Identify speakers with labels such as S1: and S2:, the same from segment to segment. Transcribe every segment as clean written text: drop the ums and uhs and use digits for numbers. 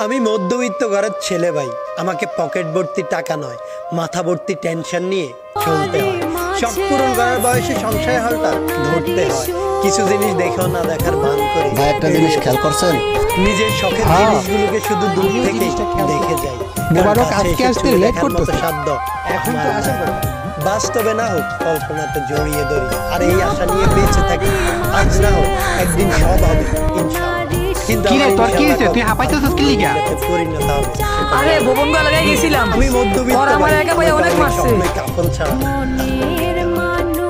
S1: আমি মধ্যবিত্ত ঘরের ছেলে ভাই, আমাকে পকেট ভর্তি টাকা নয় মাথা ভর্তি টেনশন নিয়ে চলতে হয়। সব পূরণ করার বয়সে সংশয় হালটা ধরতে হয়। কিছু জিনিস দেখেও না দেখার ভান করে।
S2: ভাই একটা জিনিস খেয়াল করছেন,
S1: নিজের শখের জিনিসগুলোকে শুধু দূর থেকে দেখে যাই।
S2: মোবারক আজকে আসতে লেট করতেছে,
S1: সাধ্য
S2: এখন তো আশা করি
S1: বাস্তবে না হোক কল্পনাতে জড়িয়ে ধরি, আর এই আশা নিয়ে বেঁচে থাকি। আজ না হোক একদিন সব হবে ইনশাআল্লাহ। কিন্তু
S3: কি রে তোর কি হইছে? তুই হাঁপাইতেছিস কি লিগা?
S1: পরিণত হবে।
S4: আরে ভবনগা লাগাই গেছিলাম,
S1: আমি মধ্যবিত্ত,
S4: ওর আমার একা ভাই অনেক মারছে।
S1: কাপন ছাড়া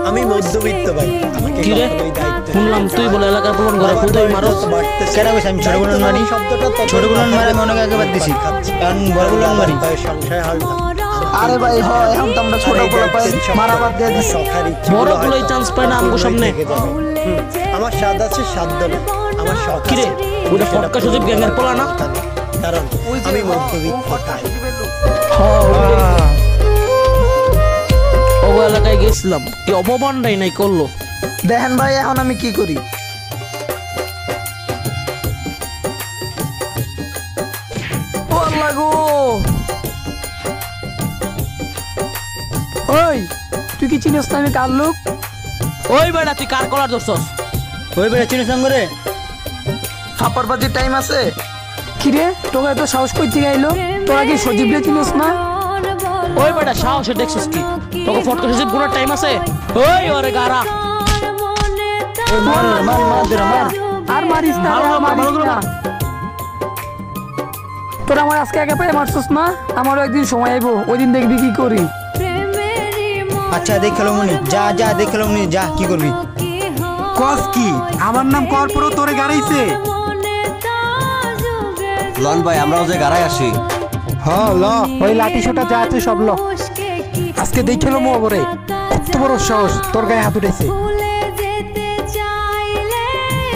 S1: আমি মধ্যবিত্ত ভাই, আমাকে কখনোই দায়িত্ব
S5: শুনলাম তুই বলে এলাকার পুরন ঘরে ফুলদাই মারস।
S2: কেডা কইছ আমি ছোট গুলো মারি? ছোট গুলো মারি আমি অনেক আগে বাদ দিছি, কারণ বড় গুলো মারি
S1: সংশয় হালটা।
S2: আরে ভাই হয় এখন তো আমরা ছোট গুলো পাই মারা বাদ দিয়ে দিছি।
S5: বড় গুলোই চান্স পায় না আমগো সামনে।
S1: আমার স্বাদ আছে সাধ্য না, আমার শখ
S5: কি রে ওটা ফটকা সুযোগ গ্যাংয়ের পোলা না?
S1: কারণ আমি মধ্যবিত্ত তাই।
S5: ও এলাকায় গেছিলাম, কি অপমানটাই নাই করলো।
S2: দেখেন ভাই এখন আমি কি করি।
S4: ও আল্লাহ গো, ওই তুই কি চিনিস না আমি কার লোক?
S5: ওই বেটা তুই কার কলার ধরছস?
S2: ওই বেটা চিনিস সঙ্গে ফাপার বাজির টাইম আছে।
S4: কি রে তোকে এত সাহস কই থেকে আইলো? তোরা কি সজীব রে চিনিস না?
S5: ওই বেটা সাহসে দেখছস কি? তোকে ফটকা সুযোগ গুনার টাইম আছে? ওই ওরে গারা
S2: মার মার মার দে মার।
S4: আর মারিস না,
S5: ভালো
S4: আর মারিস
S5: ভালো
S4: না। তোরা আমার আজকে একা পায়ে মারছস না, আমারও একদিন সময় আইবো, ওই দিন দেখবি কি করি।
S2: আচ্ছা দেখলো মনি, যা যা দেখলো মনি, যা কি করবি?
S3: কস কি আমার নাম কর পরও তোরে গাড়াইছে?
S6: লন ভাই আমরাও যে গাড়াই আসি।
S3: হ ল ওই লাঠি সোটা যা আছে সব ল। আজকে দেখলো মো ওরে কত বড় সাহস, তোর গায়ে হাত উঠেছে।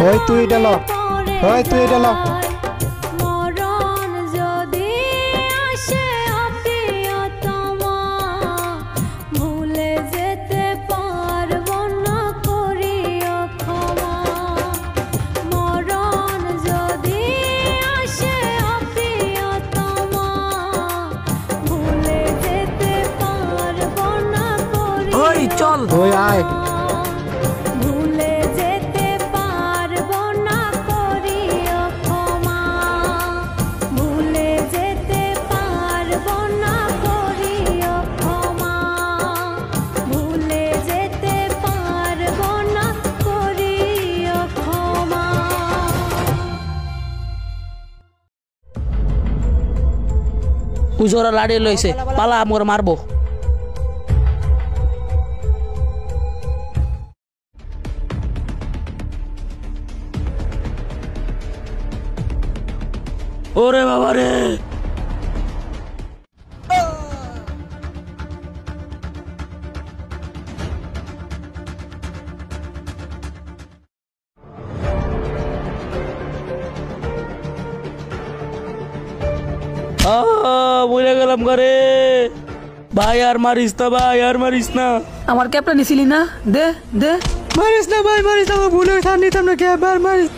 S3: ওই তুই এটা ল, ওই তুই এটা ল।
S4: ওই চল,
S3: ওই আয়।
S7: ভুলে যেতে পারবো না করিও ক্ষমা, ভুলে যেতে পারবো না করিও ক্ষমা, ভুলে যেতে পারবো না করিও ক্ষমা।
S5: উজোরা লাড়ি লইছে, পালা আমগরে মারবো। ওরে বাবা রে, বলে গেলাম ঘরে। ভাই আর মারিস না, ভাই আর মারিস না।
S4: আমার ক্যাপটা নিছিলি না, দে দে।
S3: মারিস না ভাই, মারিস না, ভুলে নিতাম না, কে মারিস।